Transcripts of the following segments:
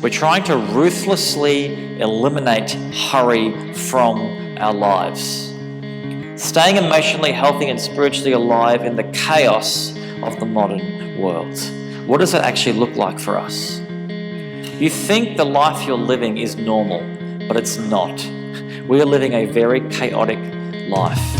We're trying to ruthlessly eliminate hurry from our lives. Staying emotionally healthy and spiritually alive in the chaos of the modern world. What does that actually look like for us? You think the life you're living is normal, but it's not. We are living a very chaotic life.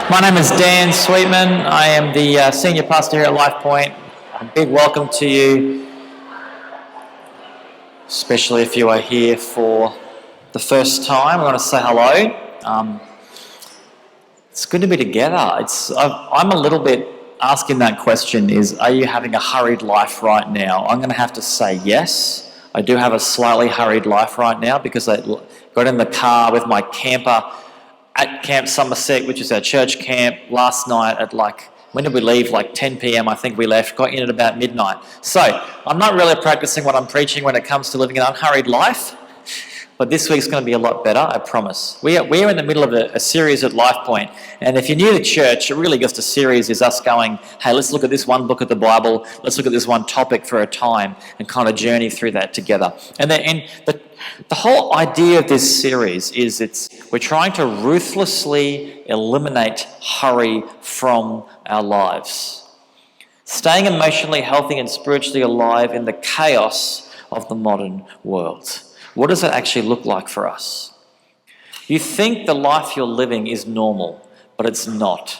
My name is Dan Sweetman. I am the senior pastor here at Lifepoint. A big welcome to you, especially if you are here for the first time. I want to say hello. It's good to be together. I'm a little bit asking that question is, are you having a hurried life right now? I'm going to have to say yes. I do have a slightly hurried life right now because I got in the car with my camper at Camp Somerset, which is our church camp, last night at when did we leave? 10 p.m. I think we left, got in at about midnight. So I'm not really practicing what I'm preaching when it comes to living an unhurried life, but this week's going to be a lot better, I promise. We are in the middle of a series at Lifepoint, and if you're new to church, it really just a series is us going, hey, let's look at this one book of the Bible, let's look at this one topic for a time and kind of journey through that together. And the whole idea of this series is we're trying to ruthlessly eliminate hurry from our lives. Staying emotionally healthy and spiritually alive in the chaos of the modern world. What does that actually look like for us? You think the life you're living is normal, but it's not.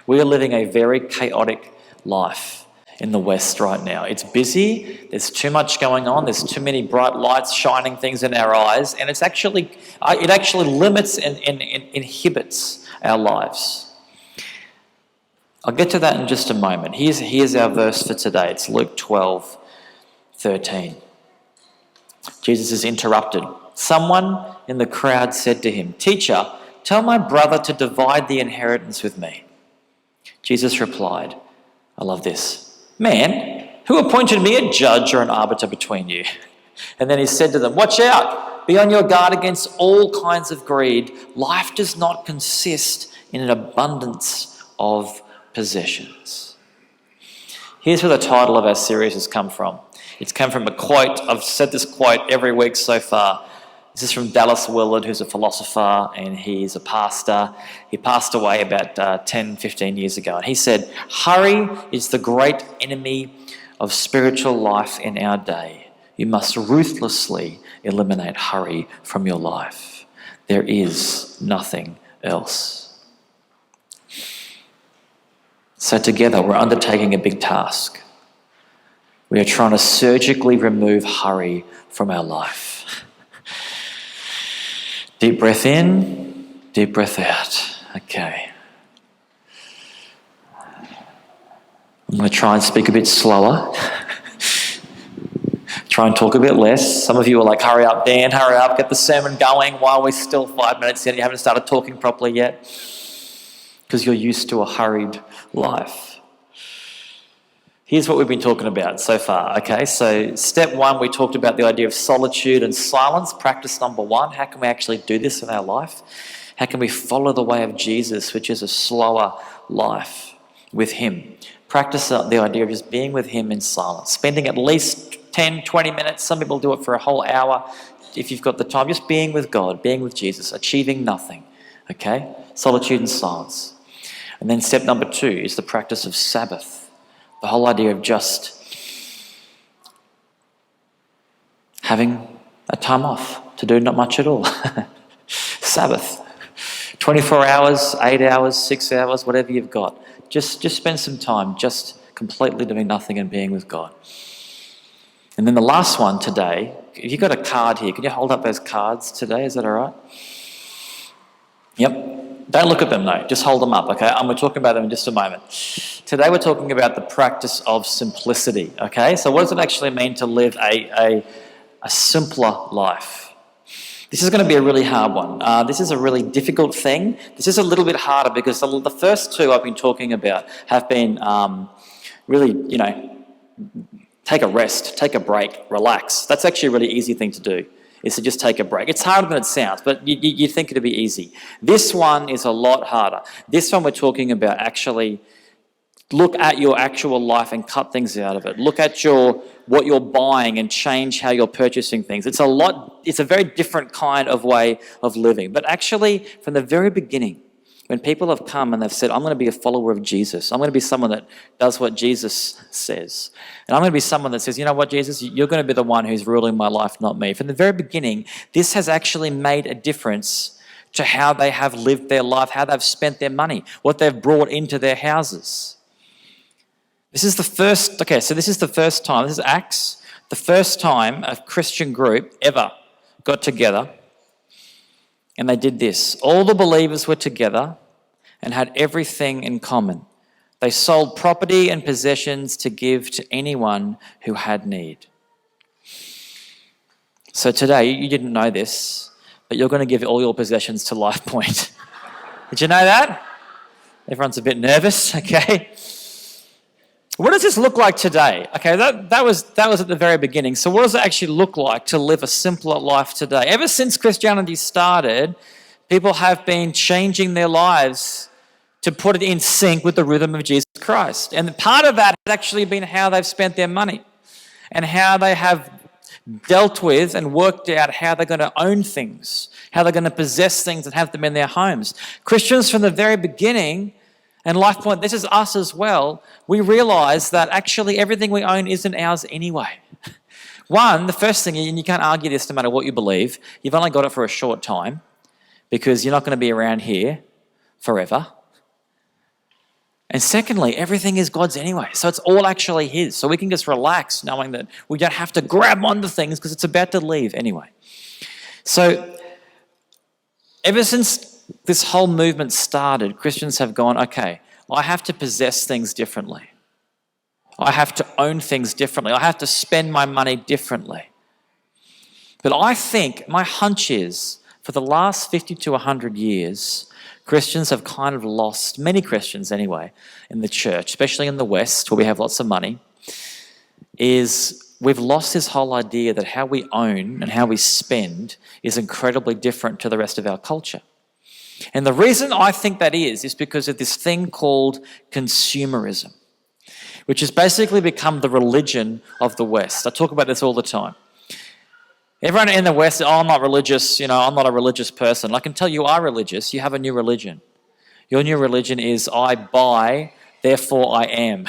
We are living a very chaotic life in the West right now. It's busy, there's too much going on, there's too many bright lights shining things in our eyes, and it actually limits and inhibits our lives. I'll get to that in just a moment. Here's our verse for today. It's Luke 12:13. Jesus is interrupted. Someone in the crowd said to him, "Teacher, tell my brother to divide the inheritance with me." Jesus replied, I love this, "Man, who appointed me a judge or an arbiter between you?" And then he said to them, "Watch out, be on your guard against all kinds of greed. Life does not consist in an abundance of possessions." Here's where the title of our series has come from. It's come from a quote. I've said this quote every week so far. This is from Dallas Willard, who's a philosopher and he's a pastor. He passed away about 10, 15 years ago. And he said, "Hurry is the great enemy of spiritual life in our day. You must ruthlessly eliminate hurry from your life. There is nothing else." So together we're undertaking a big task. We are trying to surgically remove hurry from our life. Deep breath in, deep breath out. Okay. I'm going to try and speak a bit slower. Try and talk a bit less. Some of you are like, "Hurry up, Dan, hurry up, get the sermon going while we're still 5 minutes in. You haven't started talking properly yet." Because you're used to a hurried life. Here's what we've been talking about so far, okay? So step one, we talked about the idea of solitude and silence. Practice number one, how can we actually do this in our life? How can we follow the way of Jesus, which is a slower life with him? Practice the idea of just being with him in silence, spending at least 10, 20 minutes. Some people do it for a whole hour. If you've got the time, just being with God, being with Jesus, achieving nothing, okay? Solitude and silence. And then step number two is the practice of Sabbath. The whole idea of just having a time off to do not much at all. Sabbath. 24 hours, 8 hours, 6 hours, whatever you've got. Just spend some time just completely doing nothing and being with God. And then the last one today, if you've got a card here, can you hold up those cards today? Is that all right? Yep. Don't look at them though, just hold them up, okay? I'm going to talk about them in just a moment. Today we're talking about the practice of simplicity, okay? So what does it actually mean to live a simpler life? This is going to be a really hard one. This is a really difficult thing. This is a little bit harder because the first two I've been talking about have been really, take a rest, take a break, relax. That's actually a really easy thing to do. is to just take a break. It's harder than it sounds, but you think it'd be easy. This one is a lot harder. This one we're talking about actually look at your actual life and cut things out of it. Look at what you're buying and change how you're purchasing things. It's a very different kind of way of living. But actually, from the very beginning, when people have come and they've said, I'm going to be a follower of Jesus, I'm going to be someone that does what Jesus says, and I'm going to be someone that says, you know what, Jesus, you're going to be the one who's ruling my life, not me. From the very beginning, this has actually made a difference to how they have lived their life, how they've spent their money, what they've brought into their houses. This is the first time, this is Acts, the first time a Christian group ever got together. And they did this. All the believers were together and had everything in common. They sold property and possessions to give to anyone who had need. So today, you didn't know this, but you're going to give all your possessions to Lifepoint. Did you know that? Everyone's a bit nervous, okay? What does this look like today? Okay, that was at the very beginning. So what does it actually look like to live a simpler life today? Ever since Christianity started, people have been changing their lives to put it in sync with the rhythm of Jesus Christ. And part of that has actually been how they've spent their money and how they have dealt with and worked out how they're going to own things, how they're going to possess things and have them in their homes. Christians from the very beginning, and Lifepoint, this is us as well, we realise that actually everything we own isn't ours anyway. One, the first thing, and you can't argue this no matter what you believe, you've only got it for a short time because you're not going to be around here forever. And secondly, everything is God's anyway, so it's all actually His. So we can just relax knowing that we don't have to grab onto things because it's about to leave anyway. So ever since this whole movement started, Christians have gone, okay, I have to possess things differently. I have to own things differently. I have to spend my money differently. But I think, my hunch is, for the last 50 to 100 years, Christians have kind of lost, many Christians anyway, in the church, especially in the West where we have lots of money, is we've lost this whole idea that how we own and how we spend is incredibly different to the rest of our culture. And the reason I think that is because of this thing called consumerism, which has basically become the religion of the West. I talk about this all the time. Everyone in the West, I'm not religious, I'm not a religious person. I can tell you are religious. You have a new religion. Your new religion is I buy, therefore I am.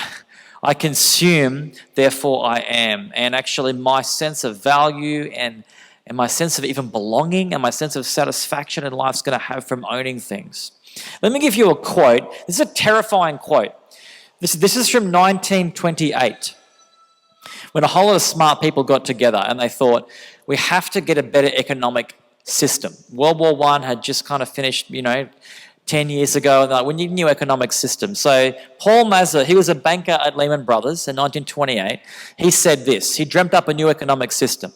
I consume, therefore I am. And actually my sense of value and my sense of even belonging and my sense of satisfaction in life is going to have from owning things. Let me give you a quote. This is a terrifying quote. This is from 1928, when a whole lot of smart people got together and they thought, we have to get a better economic system. World War I had just kind of finished, 10 years ago, and they're like, we need a new economic system. So Paul Mazur, he was a banker at Lehman Brothers in 1928. He said this, he dreamt up a new economic system.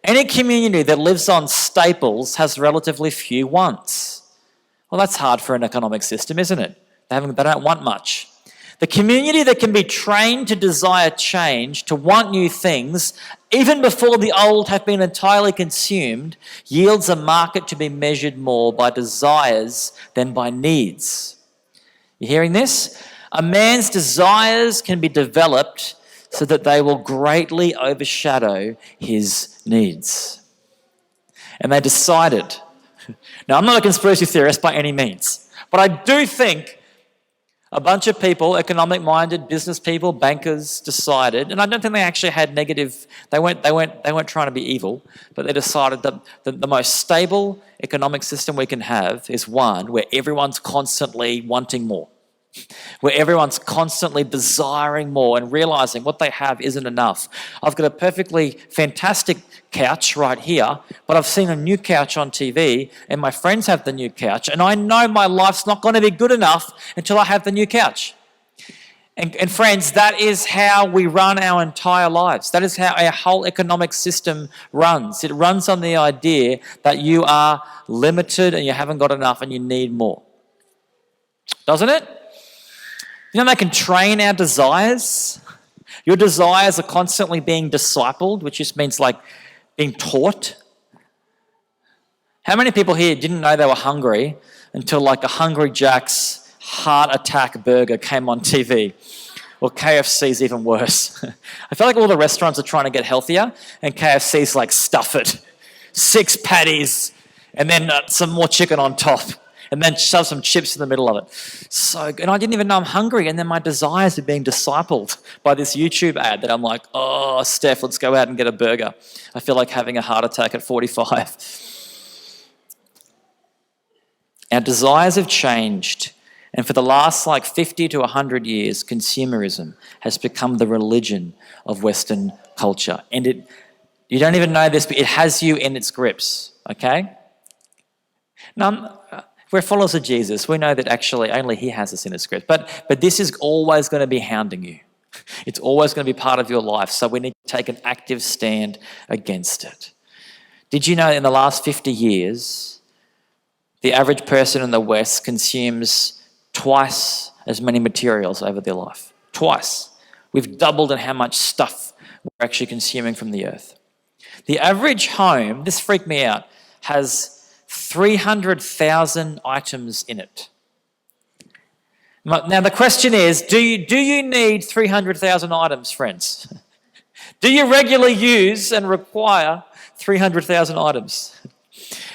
Any community that lives on staples has relatively few wants. Well, that's hard for an economic system, isn't it? They don't want much. The community that can be trained to desire change, to want new things, even before the old have been entirely consumed, yields a market to be measured more by desires than by needs. You hearing this? A man's desires can be developed so that they will greatly overshadow his needs. And they decided, now I'm not a conspiracy theorist by any means, but I do think a bunch of people, economic-minded business people, bankers, decided, and I don't think they actually had negative, they weren't trying to be evil, but they decided that the most stable economic system we can have is one where everyone's constantly wanting more, where everyone's constantly desiring more and realizing what they have isn't enough. I've got a perfectly fantastic couch right here, but I've seen a new couch on TV and my friends have the new couch and I know my life's not going to be good enough until I have the new couch. And friends, that is how we run our entire lives. That is how our whole economic system runs. It runs on the idea that you are limited and you haven't got enough and you need more. Doesn't it? They can train our desires. Your desires are constantly being discipled, which just means like being taught. How many people here didn't know they were hungry until like a Hungry Jack's heart attack burger came on TV? Or KFC's even worse. I feel like all the restaurants are trying to get healthier and KFC's like stuff it. 6 patties and then some more chicken on top and then shove some chips in the middle of it. So, and I didn't even know I'm hungry, and then my desires are being discipled by this YouTube ad that I'm like, oh, Steph, let's go out and get a burger. I feel like having a heart attack at 45. Our desires have changed. And for the last 50 to 100 years, consumerism has become the religion of Western culture. And you don't even know this, but it has you in its grips, okay? Now, we're followers of Jesus. We know that actually only he has us in his grips. But this is always going to be hounding you. It's always going to be part of your life. So we need to take an active stand against it. Did you know in the last 50 years, the average person in the West consumes twice as many materials over their life? Twice. We've doubled in how much stuff we're actually consuming from the earth. The average home, this freaked me out, has 300,000 items in it. Now the question is, do you need 300,000 items, friends? Do you regularly use and require 300,000 items?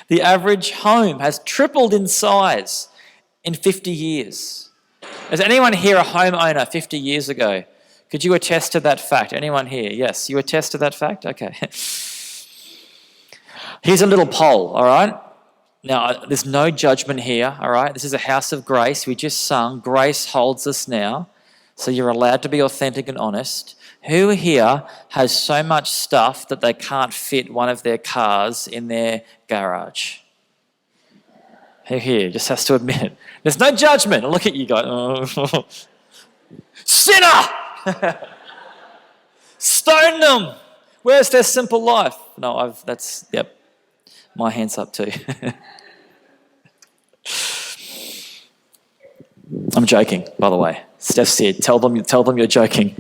The average home has tripled in size in 50 years. Is anyone here a homeowner 50 years ago? Could you attest to that fact? Anyone here? Yes, you attest to that fact? Okay. Here's a little poll, all right? Now, there's no judgment here, all right? This is a house of grace. We just sung, grace holds us now. So you're allowed to be authentic and honest. Who here has so much stuff that they can't fit one of their cars in their garage? Who here just has to admit it? There's no judgment. Look at you guys. Oh. Sinner! Stone them! Where's their simple life? No, yep. My hand's up too. I'm joking, by the way. Steph's here. Tell them you're joking.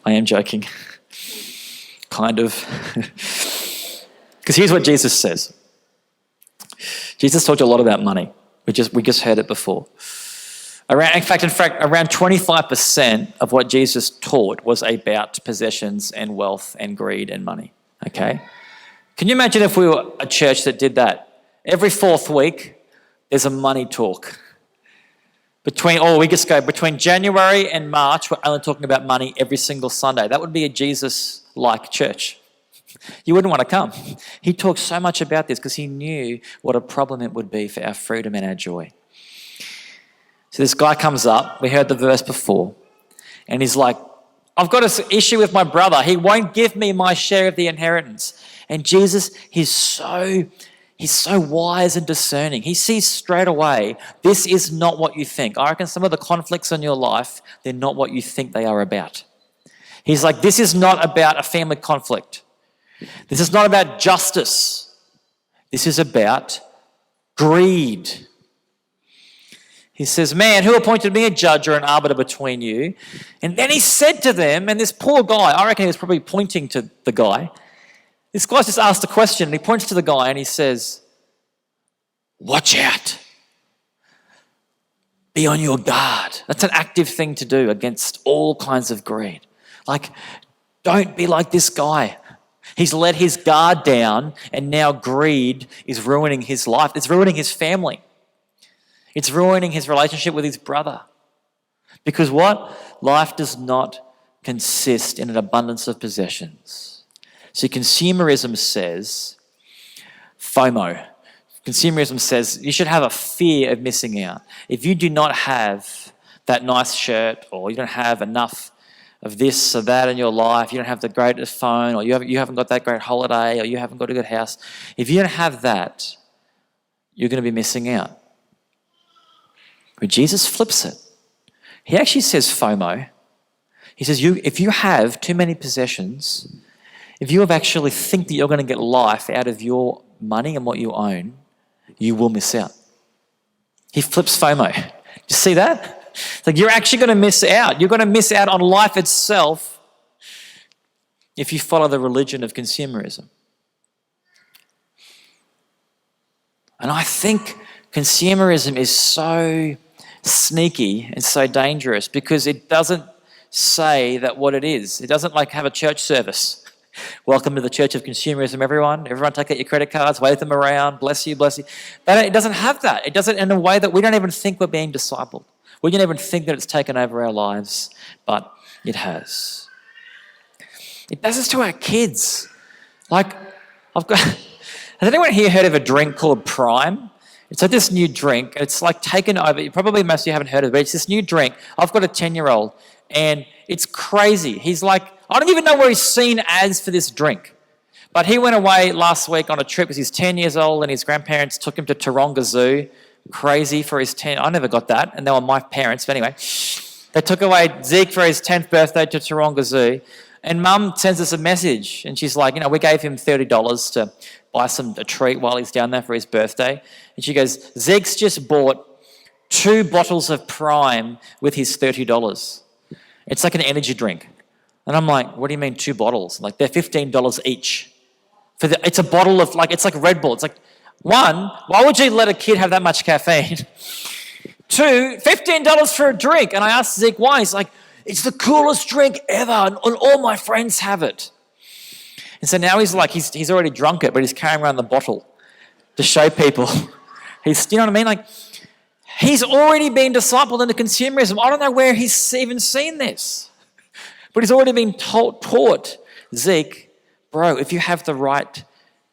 I am joking. Kind of. Because here's what Jesus says. Jesus talked a lot about money. We just heard it before. Around 25% of what Jesus taught was about possessions and wealth and greed and money. Okay? Can you imagine if we were a church that did that? Every 4th week, there's a money talk. Between January and March, we're only talking about money every single Sunday. That would be a Jesus-like church. You wouldn't want to come. He talked so much about this because he knew what a problem it would be for our freedom and our joy. So this guy comes up, we heard the verse before, and he's like, I've got an issue with my brother. He won't give me my share of the inheritance. And Jesus, he's so wise and discerning. He sees straight away, this is not what you think. I reckon some of the conflicts in your life, they're not what you think they are about. He's like, this is not about a family conflict. This is not about justice. This is about greed. He says, man, who appointed me a judge or an arbiter between you? And then he said to them, and this poor guy, I reckon he was probably pointing to the guy. This guy's just asked a question, and he points to the guy and he says, watch out. Be on your guard. That's an active thing to do against all kinds of greed. Like, don't be like this guy. He's let his guard down, and now greed is ruining his life. It's ruining his family. It's ruining his relationship with his brother. Because what? Life does not consist in an abundance of possessions. See, consumerism says, FOMO. Consumerism says you should have a fear of missing out. If you do not have that nice shirt, or you don't have enough of this or that in your life, you don't have the greatest phone, or you haven't got that great holiday, or you haven't got a good house, if you don't have that, you're going to be missing out. But Jesus flips it. He actually says FOMO. He says, if you have too many possessions, if you actually think that you're going to get life out of your money and what you own, you will miss out. He flips FOMO. Do you see that? It's like you're actually going to miss out. You're going to miss out on life itself if you follow the religion of consumerism. And I think consumerism is so sneaky and so dangerous because it doesn't say that what it is. It doesn't like have a church service. Welcome to the church of consumerism, everyone. Everyone take out your credit cards, wave them around, bless you, bless you. It doesn't have that. It does it in a way that we don't even think we're being discipled. We don't even think that it's taken over our lives, but it has. It does this to our kids. Like, has anyone here heard of a drink called Prime? It's like this new drink. It's like taken over. Probably most of you haven't heard of it, but it's this new drink. I've got a 10-year-old, and it's crazy. He's like, I don't even know where he's seen ads for this drink. But he went away last week on a trip because he's 10 years old and his grandparents took him to Taronga Zoo. Crazy for his 10. I never got that, and they were my parents. But anyway, they took away Zeke for his 10th birthday to Taronga Zoo. And Mum sends us a message, and she's like, we gave him $30 to buy a treat while he's down there for his birthday. And she goes, Zeke's just bought 2 bottles of Prime with his $30. It's like an energy drink. And I'm like, what do you mean 2 bottles? Like, they're $15 each. It's a bottle of, it's like Red Bull. It's like, 1, why would you let a kid have that much caffeine? 2, $15 for a drink. And I asked Zeke why. He's like, it's the coolest drink ever, and all my friends have it. And so now he's like, he's already drunk it, but he's carrying around the bottle to show people. You know what I mean? Like, he's already been discipled into consumerism. I don't know where he's even seen this. But he's already been taught, Zeke, bro, if you have the right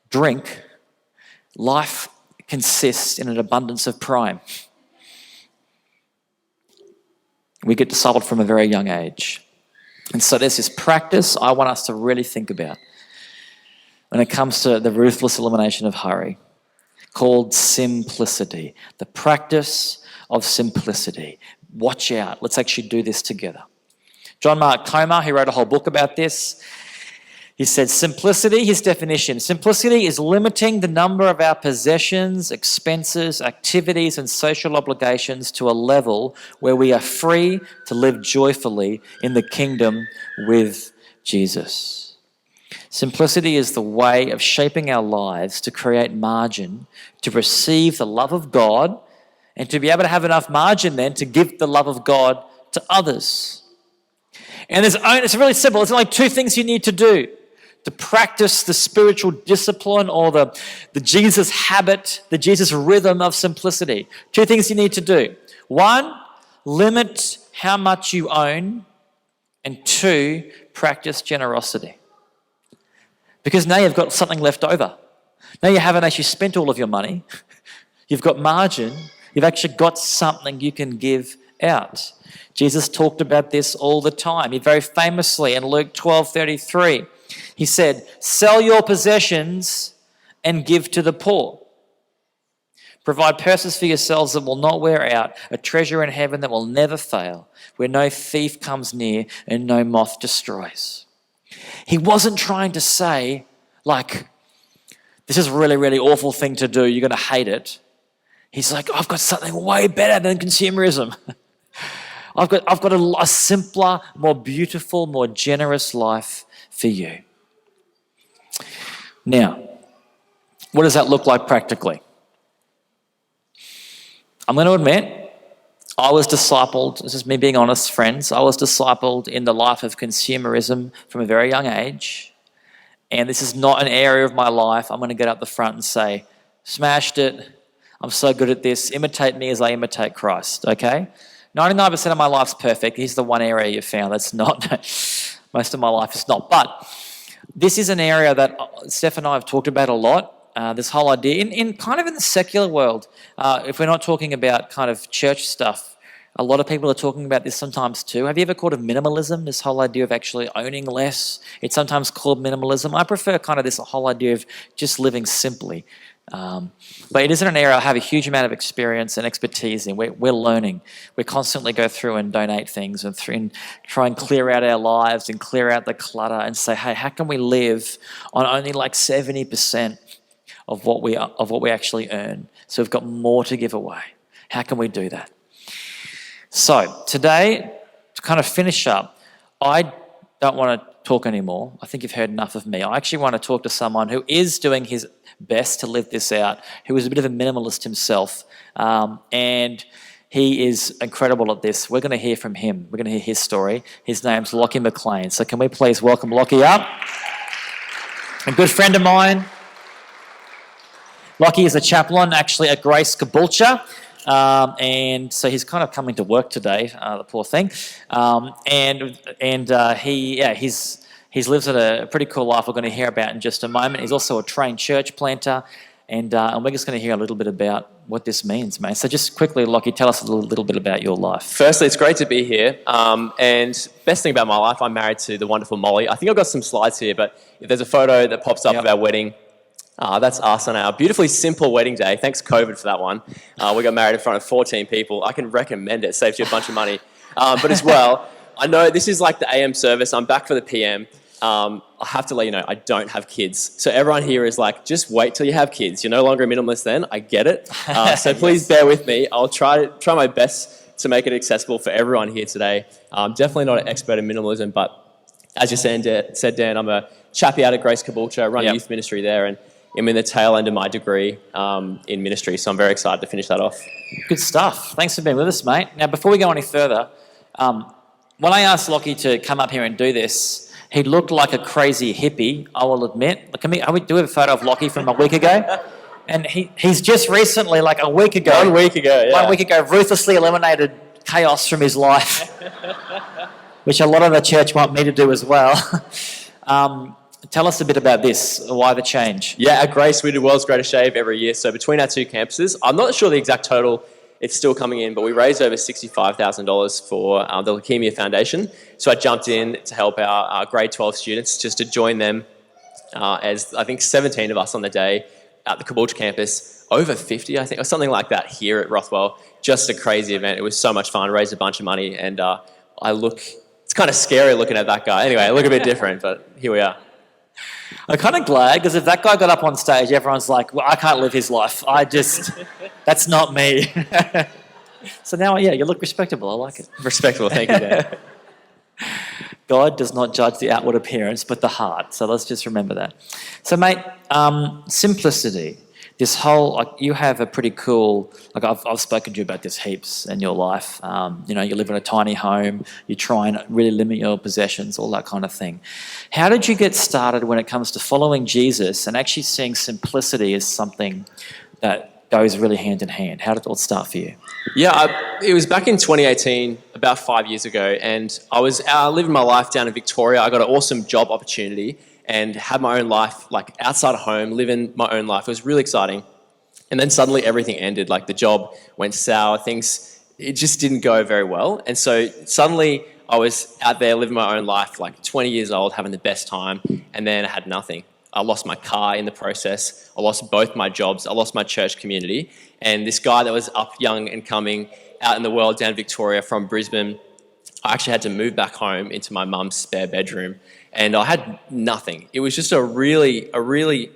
drink, life consists in an abundance of Prime. We get discipled from a very young age. And so there's this practice I want us to really think about when it comes to the ruthless elimination of hurry, called simplicity. The practice of simplicity. Watch out. Let's actually do this together. John Mark Comer, he wrote a whole book about this. He said, simplicity, his definition, simplicity is limiting the number of our possessions, expenses, activities, and social obligations to a level where we are free to live joyfully in the kingdom with Jesus. Simplicity is the way of shaping our lives to create margin, to receive the love of God, and to be able to have enough margin then to give the love of God to others. And it's really simple. It's only 2 things you need to do to practice the spiritual discipline or the Jesus habit, the Jesus rhythm of simplicity. 2 things you need to do. 1, limit how much you own. And 2, practice generosity. Because now you've got something left over. Now you haven't actually spent all of your money. You've got margin. You've actually got something you can give out. Jesus talked about this all the time. He very famously in Luke 12:33, he said, sell your possessions and give to the poor. Provide purses for yourselves that will not wear out, a treasure in heaven that will never fail, where no thief comes near and no moth destroys. He wasn't trying to say, this is a really, really awful thing to do. You're going to hate it. He's like, I've got something way better than consumerism. I've got a simpler, more beautiful, more generous life for you. Now, what does that look like practically? I'm going to admit, I was discipled, this is me being honest, friends, I was discipled in the life of consumerism from a very young age. And this is not an area of my life I'm going to get up the front and say, smashed it, I'm so good at this, imitate me as I imitate Christ, okay? 99% of my life's perfect. Here's the one area you found that's not. Most of my life is not. But this is an area that Steph and I have talked about a lot. This whole idea, in kind of in the secular world, if we're not talking about kind of church stuff, a lot of people are talking about this sometimes too. Have you ever heard of minimalism? This whole idea of actually owning less. It's sometimes called minimalism. I prefer kind of this whole idea of just living simply. But it isn't an area I have a huge amount of experience and expertise in. We're learning. We constantly go through and donate things and try and clear out our lives and clear out the clutter and say, hey, how can we live on only 70% of what we actually earn? So we've got more to give away. How can we do that? So today, to kind of finish up, I don't want to talk anymore. I think you've heard enough of me. I actually want to talk to someone who is doing his best to live this out, who is a bit of a minimalist himself, and he is incredible at this. We're going to hear from him. We're going to hear his story. His name's Lockie McLean. So can we please welcome Lockie up? A good friend of mine. Lockie is a chaplain actually at Grace Caboolture. And so he's kind of coming to work today, the poor thing. He's lives a pretty cool life we're going to hear about in just a moment. He's also a trained church planter. And we're just going to hear a little bit about what this means, mate. So just quickly, Lockie, tell us a little bit about your life. Firstly, it's great to be here. And best thing about my life, I'm married to the wonderful Molly. I think I've got some slides here, but if there's a photo that pops up of our wedding, that's us on our beautifully simple wedding day. Thanks, COVID, for that one. We got married in front of 14 people. I can recommend it. Saves you a bunch of money. But as well, I know this is like the AM service. I'm back for the PM. I have to let you know, I don't have kids. So everyone here is like, just wait till you have kids. You're no longer a minimalist then. I get it. So please bear with me. I'll try my best to make it accessible for everyone here today. I'm definitely not an expert in minimalism, but as you said, Dan, I'm a chappie out at Grace Caboolture. I run a youth ministry there, and I'm in the tail end of my degree in ministry. So I'm very excited to finish that off. Good stuff. Thanks for being with us, mate. Now, before we go any further, when I asked Lockie to come up here and do this, he looked like a crazy hippie, I will admit. Look, do we have a photo of Lockie from a week ago? And he's just recently, like a week ago. 1 week ago, yeah. 1 week ago, ruthlessly eliminated chaos from his life, which a lot of the church want me to do as well. Tell us a bit about this. Why the change? Yeah, at Grace, we do World's Greatest Shave every year. So between our two campuses, I'm not sure the exact total. It's still coming in, but we raised over $65,000 for the Leukemia Foundation. So I jumped in to help our grade 12 students, just to join them as I think 17 of us on the day at the Caboolture campus, over 50, I think, or something like that here at Rothwell. Just a crazy event. It was so much fun, raised a bunch of money, and it's kind of scary looking at that guy. Anyway, I look a bit different, but here we are. I'm kind of glad, because if that guy got up on stage, everyone's like, well, I can't live his life. That's not me. So now, you look respectable. I like it. Respectable, thank you, Dan. God does not judge the outward appearance, but the heart. So let's just remember that. So, mate, simplicity. This whole, you have a pretty cool, I've spoken to you about this heaps in your life. You live in a tiny home, you try and really limit your possessions, all that kind of thing. How did you get started when it comes to following Jesus and actually seeing simplicity as something that goes really hand in hand? How did it all start for you? Yeah, it was back in 2018, about 5 years ago, and I was living my life down in Victoria. I got an awesome job opportunity and had my own life, like outside of home, living my own life. It was really exciting. And then suddenly everything ended. Like the job went sour, it just didn't go very well. And so suddenly I was out there living my own life, like 20 years old, having the best time, and then I had nothing. I lost my car in the process. I lost both my jobs. I lost my church community. And this guy that was up young and coming out in the world down in Victoria from Brisbane, I actually had to move back home into my mum's spare bedroom. And I had nothing. It was just a really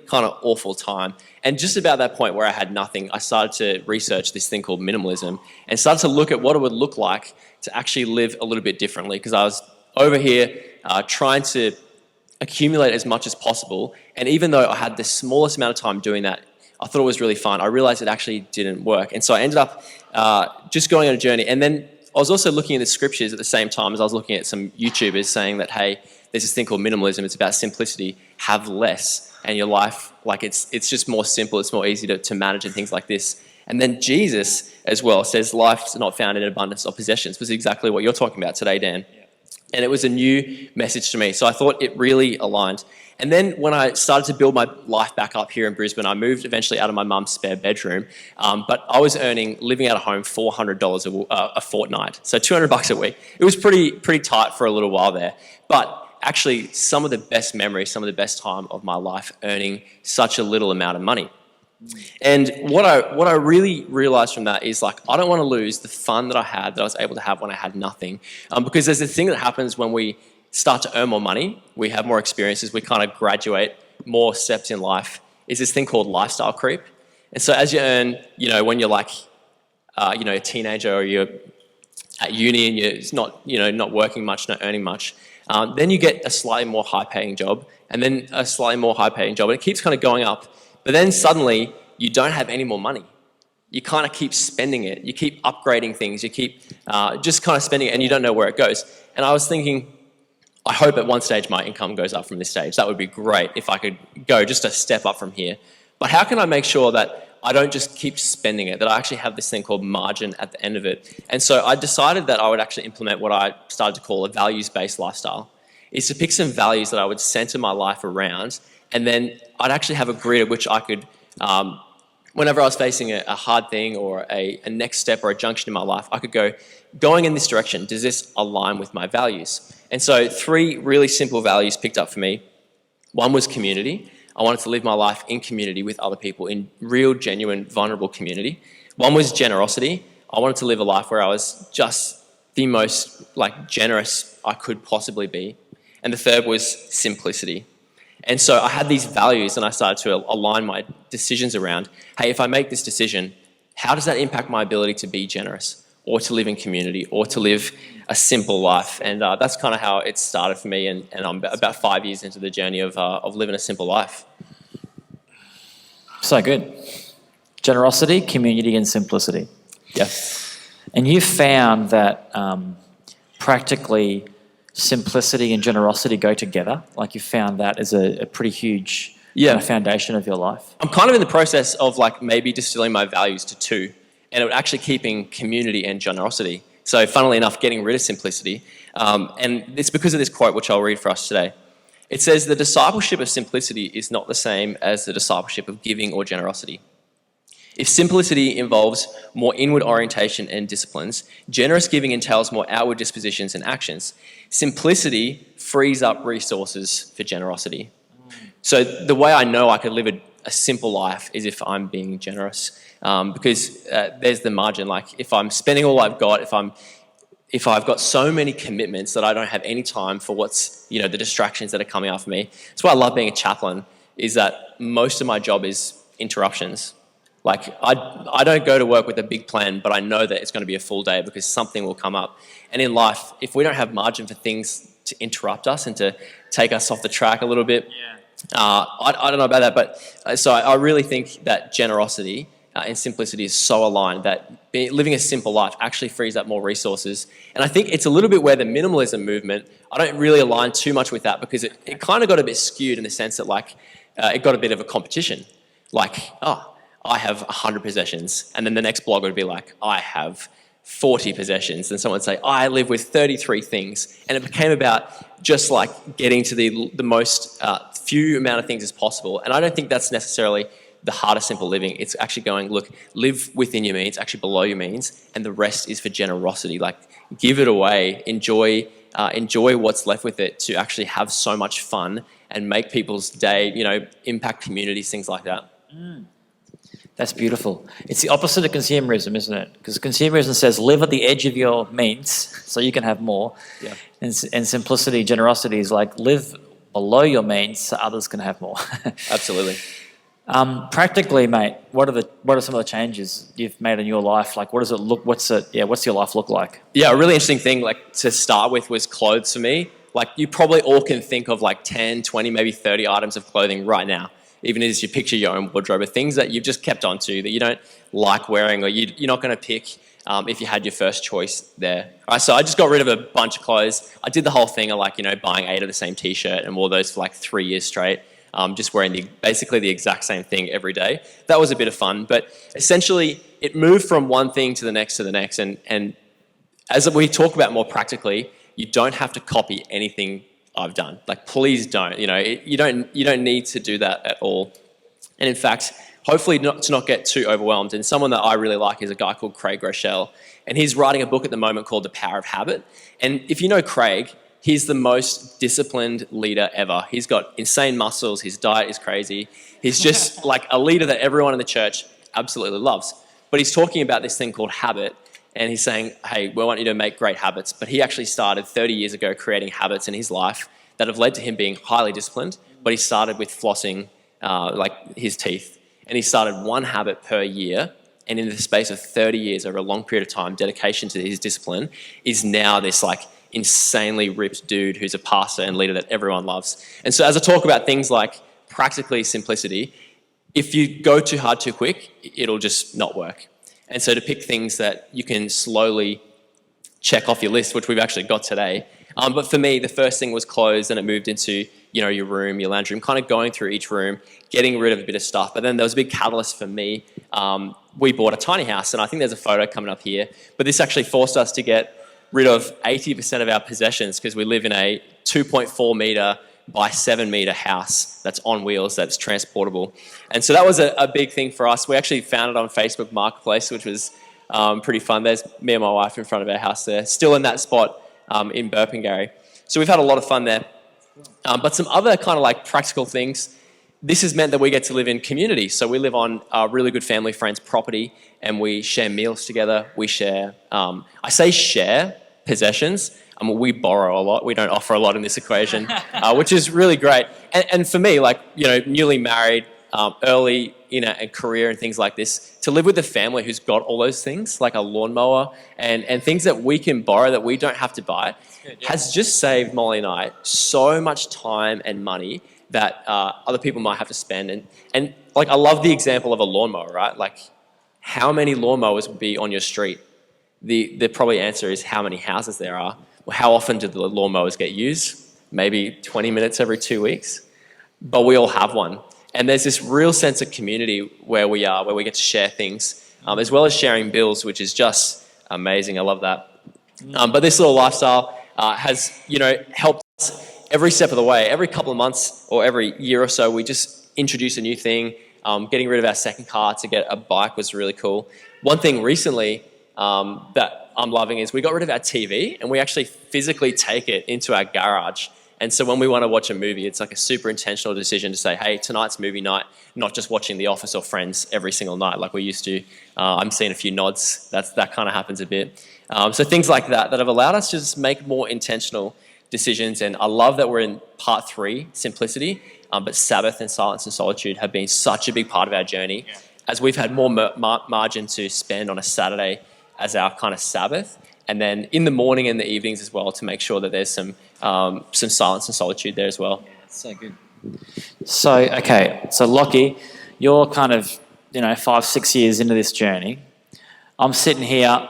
kind of awful time. And just about that point where I had nothing, I started to research this thing called minimalism and started to look at what it would look like to actually live a little bit differently. Because I was over here trying to accumulate as much as possible. And even though I had the smallest amount of time doing that, I thought it was really fun. I realized it actually didn't work. And so I ended up just going on a journey. And then I was also looking at the scriptures at the same time as I was looking at some YouTubers saying that, hey, there's this thing called minimalism. It's about simplicity. Have less, and your life, like it's just more simple. It's more easy to manage and things like this. And then Jesus as well says life's not found in abundance of possessions, which is exactly what you're talking about today, Dan. Yeah. And it was a new message to me. So I thought it really aligned. And then when I started to build my life back up here in Brisbane, I moved eventually out of my mum's spare bedroom. But I was earning, living out of home, $400 a fortnight. So $200 a week. It was pretty tight for a little while there. But actually, some of the best memories, some of the best time of my life earning such a little amount of money. And what I really realized from that is, like, I don't want to lose the fun that I was able to have when I had nothing. Because there's a thing that happens when we start to earn more money, we have more experiences, we kind of graduate more steps in life, is this thing called lifestyle creep. And so as you earn, when you're like, a teenager or you're at uni and you're not working much, not earning much, Then you get a slightly more high-paying job, and then a slightly more high-paying job, and it keeps kind of going up. But then suddenly, you don't have any more money. You kind of keep spending it. You keep upgrading things. You keep just kind of spending it, and you don't know where it goes. And I was thinking, I hope at one stage my income goes up from this stage. That would be great if I could go just a step up from here. But how can I make sure that I don't just keep spending it, that I actually have this thing called margin at the end of it? And so I decided that I would actually implement what I started to call a values-based lifestyle. Is to pick some values that I would center my life around, and then I'd actually have a grid at which I could, whenever I was facing a hard thing or a next step or a junction in my life, I could go, going in this direction, does this align with my values? And so 3 really simple values picked up for me. One was community. I wanted to live my life in community with other people, in real, genuine, vulnerable community. One was generosity. I wanted to live a life where I was just the most generous I could possibly be. And the third was simplicity. And so I had these values, and I started to align my decisions around, hey, if I make this decision, how does that impact my ability to be generous, or to live in community, or to live a simple life? And that's kind of how it started for me, and I'm about 5 years into the journey of living a simple life. So good. Generosity, community, and simplicity. Yeah. And you found that practically simplicity and generosity go together. Like you found that as a pretty huge kind of foundation of your life. I'm kind of in the process of maybe distilling my values to 2, and it actually keeping community and generosity. So funnily enough, getting rid of simplicity. And it's because of this quote, which I'll read for us today. It says, "The discipleship of simplicity is not the same as the discipleship of giving or generosity. If simplicity involves more inward orientation and disciplines, generous giving entails more outward dispositions and actions. Simplicity frees up resources for generosity." So the way I know I could live a simple life is if I'm being generous, because there's the margin. If I'm spending all I've got, if I've got so many commitments that I don't have any time for the distractions that are coming after me. That's why I love being a chaplain, is that most of my job is interruptions. I don't go to work with a big plan, but I know that it's going to be a full day because something will come up. And in life, if we don't have margin for things to interrupt us and to take us off the track a little bit, I don't know about that, but so I really think that generosity and simplicity is so aligned that living a simple life actually frees up more resources. And I think it's a little bit where the minimalism movement, I don't really align too much with that, because it kind of got a bit skewed in the sense that it got a bit of a competition. I have 100 possessions, and then the next blog would be I have 40 possessions, and someone would say, I live with 33 things. And it became about just getting to the most few amount of things as possible. And I don't think that's necessarily the heart of simple living. It's actually going, look, live within your means, actually below your means, and the rest is for generosity. Give it away, enjoy what's left with it, to actually have so much fun and make people's day, impact communities, things like that. That's beautiful. It's the opposite of consumerism, isn't it? Because consumerism says live at the edge of your means so you can have more. Yeah. And simplicity, generosity is live below your means so others can have more. Absolutely. Practically, mate, what are some of the changes you've made in your life? What does it look? What's your life look like? Yeah, a really interesting thing to start with was clothes for me. You probably all can think of 10, 20, maybe 30 items of clothing right now, even as you picture your own wardrobe, of things that you've just kept onto that you don't like wearing, or you're not going to pick if you had your first choice there. All right, so I just got rid of a bunch of clothes. I did the whole thing of buying 8 of the same t-shirt and wore those for 3 years straight, just wearing basically the exact same thing every day. That was a bit of fun, but essentially it moved from one thing to the next, and as we talk about more practically, you don't have to copy anything I've done. Please don't. You don't need to do that at all. And in fact, hopefully to not get too overwhelmed. And someone that I really like is a guy called Craig Groeschel, and he's writing a book at the moment called The Power of Habit. And if you know Craig, he's the most disciplined leader ever. He's got insane muscles. His diet is crazy. He's just a leader that everyone in the church absolutely loves. But he's talking about this thing called habit. And he's saying, hey, we want you to make great habits. But he actually started 30 years ago creating habits in his life that have led to him being highly disciplined. But he started with flossing his teeth. And he started one habit per year. And in the space of 30 years, over a long period of time, dedication to his discipline is now this insanely ripped dude who's a pastor and leader that everyone loves. And so as I talk about things like practically simplicity, if you go too hard too quick, it'll just not work. And so to pick things that you can slowly check off your list, which we've actually got today. But for me, the first thing was clothes, and it moved into, your room, your lounge room, kind of going through each room, getting rid of a bit of stuff. But then there was a big catalyst for me. We bought a tiny house, and I think there's a photo coming up here. But this actually forced us to get rid of 80% of our possessions because we live in a 2.4 metre by 7 metre house that's on wheels, that's transportable. And so that was a big thing for us. We actually found it on Facebook Marketplace, which was pretty fun. There's me and my wife in front of our house there, still in that spot in Burpengary. So we've had a lot of fun there. But some other kind of like practical things, this has meant that we get to live in community. So we live on a really good family friend's property, and we share meals together. We share, I say share possessions. We borrow a lot. We don't offer a lot in this equation, which is really great. And for me, like, newly married, early in a career and things like this, to live with a family who's got all those things, like a lawnmower and things that we can borrow that we don't have to buy, has just saved Molly and I so much time and money that other people might have to spend. And like, I love the example of a lawnmower, right? Like, how many lawnmowers would be on your street? The probably answer is how many houses there are. Well, how often do the lawnmowers get used? Maybe 20 minutes every 2 weeks. But we all have one. And there's this real sense of community where we are, where we get to share things, as well as sharing bills, which is just amazing. I love that. But this little lifestyle has, helped us every step of the way. Every couple of months or every year or so, we just introduce a new thing. Getting rid of our second car to get a bike was really cool. One thing recently that I'm loving is we got rid of our TV, and we actually physically take it into our garage. And so when we want to watch a movie, it's like a super intentional decision to say, hey, tonight's movie night, not just watching The Office or Friends every single night like we used to. I'm seeing a few nods. That kind of happens a bit. So things like that have allowed us to just make more intentional decisions. And I love that we're in part 3, simplicity, but Sabbath and silence and solitude have been such a big part of our journey, as we've had more margin to spend on a Saturday as our kind of Sabbath, and then in the morning and the evenings as well, to make sure that there's some silence and solitude there as well. Yeah, that's so good. So, okay, so Lockie, you're kind of, 5-6 years into this journey. I'm sitting here,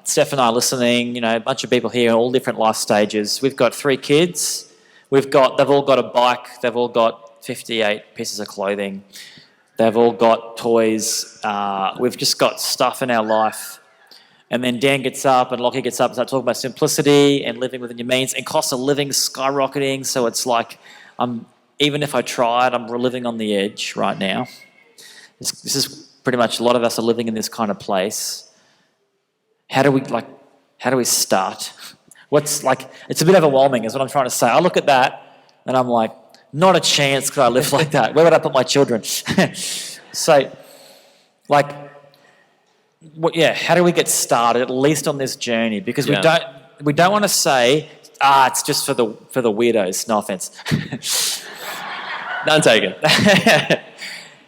Steph and I are listening, a bunch of people here in all different life stages. We've got 3 kids. They've all got a bike. They've all got 58 pieces of clothing. They've all got toys. We've just got stuff in our life. And then Dan gets up and Lockie gets up and starts talking about simplicity and living within your means, and cost of living skyrocketing. So it's like, even if I tried, I'm living on the edge right now. This is pretty much, a lot of us are living in this kind of place. How do we start? It's a bit overwhelming is what I'm trying to say. I look at that and I'm like, not a chance could I live like that. Where would I put my children? So, how do we get started, at least on this journey? Because we don't want to say, it's just for the weirdos. No offense. None taken.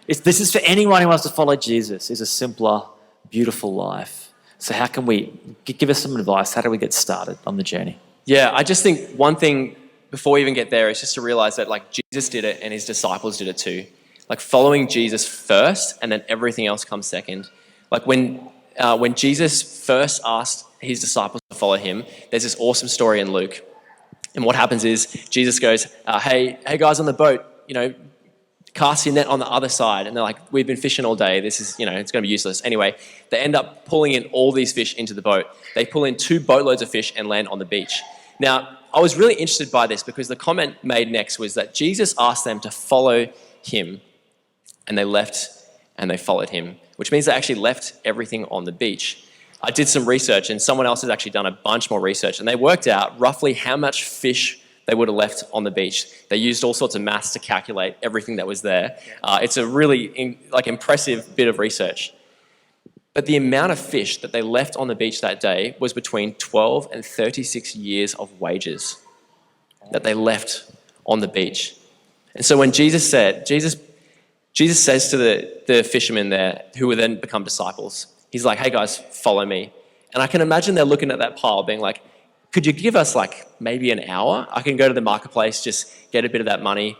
This is for anyone who wants to follow Jesus. It's a simpler, beautiful life. So how can we give us some advice? How do we get started on the journey? Yeah, I just think one thing before we even get there is just to realize that Jesus did it and his disciples did it too. Following Jesus first, and then everything else comes second. When Jesus first asked his disciples to follow him, there's this awesome story in Luke. And what happens is Jesus goes, hey guys on the boat, cast your net on the other side. And they're like, we've been fishing all day. This is, it's going to be useless. Anyway, they end up pulling in all these fish into the boat. They pull in 2 boatloads of fish and land on the beach. Now, I was really interested by this because the comment made next was that Jesus asked them to follow him, and they left and they followed him, which means they actually left everything on the beach. I did some research, and someone else has actually done a bunch more research, and they worked out roughly how much fish they would have left on the beach. They used all sorts of maths to calculate everything that was there. It's a really impressive bit of research. But the amount of fish that they left on the beach that day was between 12 and 36 years of wages that they left on the beach. And so when Jesus says to the fishermen there, who would then become disciples, he's like, hey guys, follow me. And I can imagine they're looking at that pile being like, could you give us like maybe an hour? I can go to the marketplace, just get a bit of that money.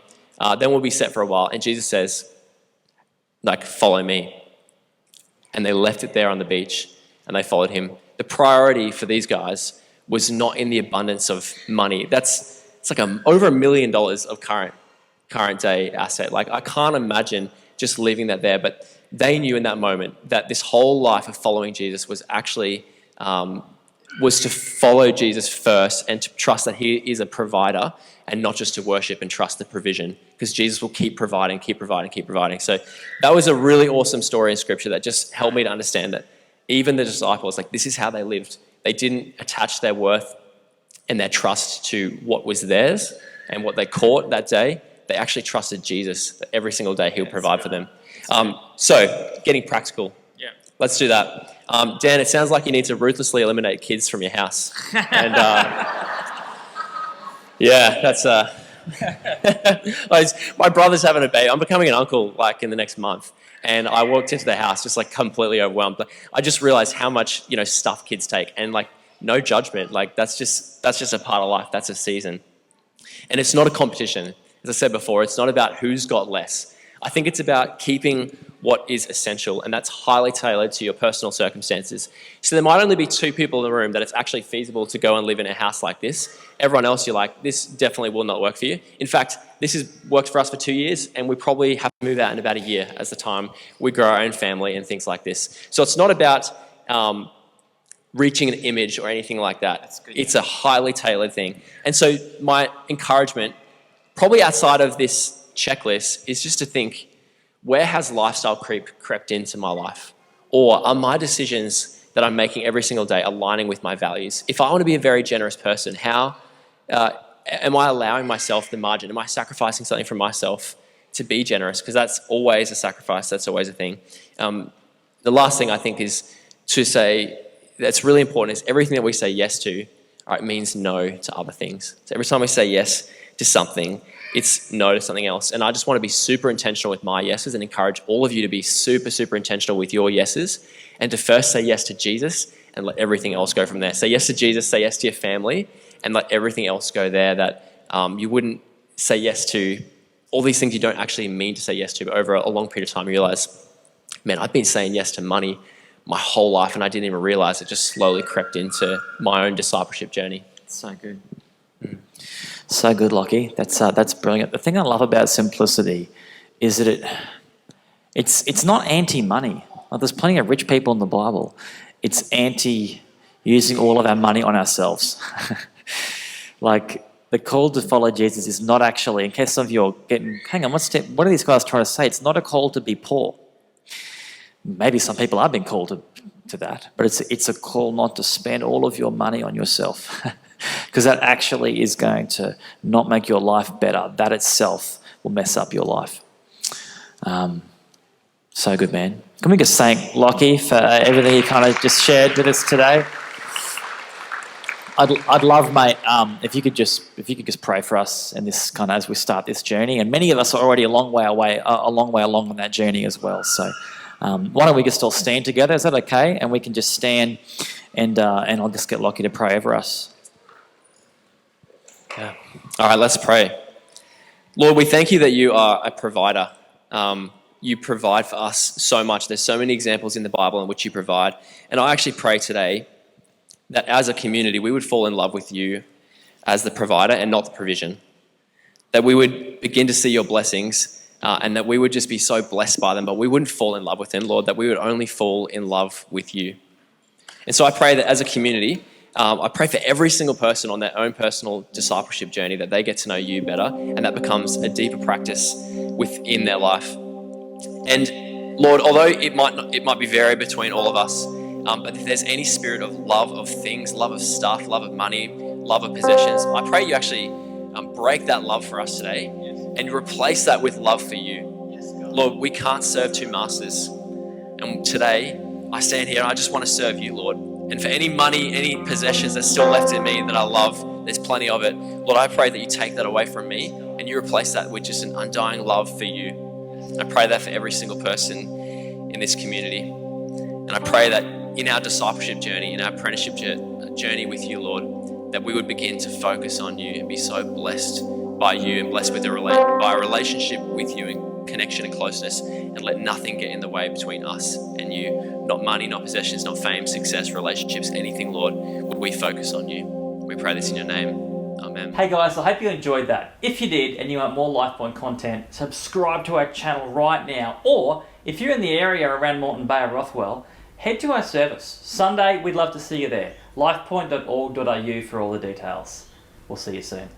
Then we'll be set for a while. And Jesus says, like, follow me. And they left it there on the beach and they followed him. The priority for these guys was not in the abundance of money. It's like over $1 million of current day asset. Like, I can't imagine just leaving that there, but they knew in that moment that this whole life of following Jesus was actually was to follow Jesus first and to trust that he is a provider and not just to worship and trust the provision, because Jesus will keep providing, keep providing, keep providing. So that was a really awesome story in scripture that just helped me to understand that even the disciples, like, this is how they lived. They didn't attach their worth and their trust to what was theirs and what they caught that day. They actually trusted Jesus, that every single day he would provide for them. So getting practical. Yeah. Let's do that. Dan, it sounds like you need to ruthlessly eliminate kids from your house. And yeah, that's... my brother's having a baby. I'm becoming an uncle like in the next month. And I walked into the house just like completely overwhelmed. But I just realized how much, stuff kids take. And like, no judgment. Like, that's just a part of life. That's a season. And it's not a competition. As I said before, it's not about who's got less. I think it's about keeping what is essential, and that's highly tailored to your personal circumstances. So there might only be 2 people in the room that it's actually feasible to go and live in a house like this. Everyone else, you're like, this definitely will not work for you. In fact, this has worked for us for 2 years, and we probably have to move out in about a year as the time we grow our own family and things like this. So it's not about reaching an image or anything like that. It's a highly tailored thing. And so my encouragement, probably outside of this checklist, is just to think, where has lifestyle crept into my life? Or are my decisions that I'm making every single day aligning with my values? If I want to be a very generous person, how am I allowing myself the margin? Am I sacrificing something from myself to be generous? Because that's always a sacrifice. That's always a thing. The last thing I think is to say that's really important is everything that we say yes to, means no to other things. So every time we say yes to something, it's no to something else. And I just want to be super intentional with my yeses and encourage all of you to be super, super intentional with your yeses and to first say yes to Jesus and let everything else go from there. Say yes to Jesus, say yes to your family, and let everything else go there, that you wouldn't say yes to all these things you don't actually mean to say yes to, but over a long period of time you realize, man, I've been saying yes to money my whole life and I didn't even realize it just slowly crept into my own discipleship journey. So good. So good, Lockie. That's brilliant. The thing I love about simplicity is that it's not anti-money. Like, there's plenty of rich people in the Bible. It's anti using all of our money on ourselves. Like, the call to follow Jesus is not actually, in case some of you are getting, hang on, what are these guys trying to say? It's not a call to be poor. Maybe some people are being called to that, but it's a call not to spend all of your money on yourself. Because that actually is going to not make your life better. That itself will mess up your life. So good, man. Can we just thank Lockie for everything he kind of just shared with us today? I'd love, mate, if you could just pray for us in this kind of as we start this journey. And many of us are already a long way along on that journey as well. So why don't we just all stand together? Is that okay? And we can just stand, and I'll just get Lockie to pray over us. Yeah. All right, let's pray. Lord, we thank you that you are a provider. You provide for us so much. There's so many examples in the Bible in which you provide. And I actually pray today that as a community, we would fall in love with you as the provider and not the provision. That we would begin to see your blessings and that we would just be so blessed by them, but we wouldn't fall in love with them, Lord, that we would only fall in love with you. And so I pray that as a community, I pray for every single person on their own personal discipleship journey that they get to know you better and that becomes a deeper practice within their life. And Lord, although it might be vary between all of us, but if there's any spirit of love of things, love of stuff, love of money, love of possessions, I pray you actually break that love for us today and you replace that with love for you. Lord, we can't serve 2 masters. And today I stand here and I just want to serve you, Lord. And for any money, any possessions that's still left in me that I love, there's plenty of it. Lord, I pray that you take that away from me and you replace that with just an undying love for you. I pray that for every single person in this community. And I pray that in our discipleship journey, in our apprenticeship journey with you, Lord, that we would begin to focus on you and be so blessed by you and blessed with by a relationship with you and connection and closeness, and let nothing get in the way between us and you. Not money, not possessions, not fame, success, relationships, anything, Lord. Would we focus on you? We pray this in your name. Amen. Hey guys, I hope you enjoyed that. If you did and you want more Lifepoint content, subscribe to our channel right now. Or if you're in the area around Moreton Bay or Rothwell, head to our service. Sunday, we'd love to see you there. lifepoint.org.au for all the details. We'll see you soon.